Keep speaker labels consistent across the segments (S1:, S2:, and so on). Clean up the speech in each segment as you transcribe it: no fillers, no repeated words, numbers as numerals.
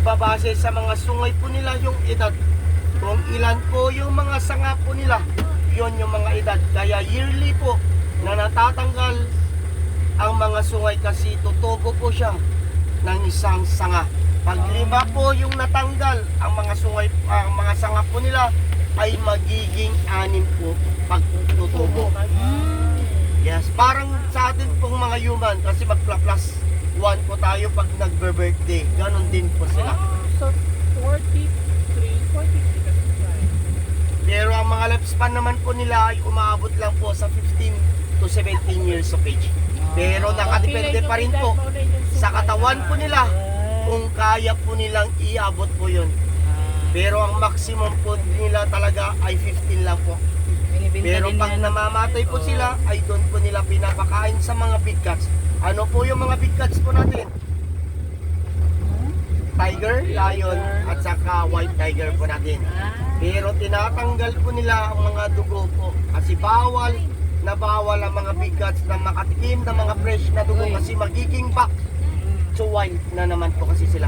S1: nagbabase sa mga sungay po nila yung edad. Kung ilan po yung mga sanga po nila, yon yung mga edad. Kaya yearly po na natatanggal ang mga sungay kasi tutubo po siya ng isang sanga. Pag 5 po yung natanggal ang mga sungay, ang mga sanga po nila ay magiging 6 po pag tutubo. Yes, parang sa atin pong mga human kasi mag-plus 1 po tayo pag nagbe-birthday. Ganon din po sila.
S2: So, 43 kasi tayo.
S1: Pero ang mga lifespan naman po nila ay umaabot lang po sa 15 to 17 years of age. Pero nakadepende pa rin po sa katawan po nila kung kaya po nilang iabot po yun. Pero ang maximum po nila talaga ay 15 lang po. Pero pag namamatay po sila ay doon po nila pinapakain sa mga big cats. Ano po yung mga big cats po natin? Tiger, lion, at saka white tiger po natin. Pero tinatanggal po nila ang mga dugo po kasi bawal ang mga big cats na makatikim ng mga fresh na dugo kasi magiging back to white na naman po kasi sila.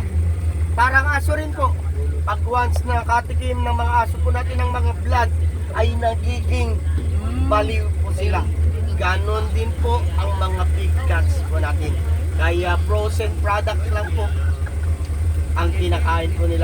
S1: Parang aso rin po. Pag once nakatikim ng mga aso po natin ng mga blood ay nagiging baliw po sila. Ganon din po ang mga big cats po natin. Kaya frozen product lang po ang kinakain po nila.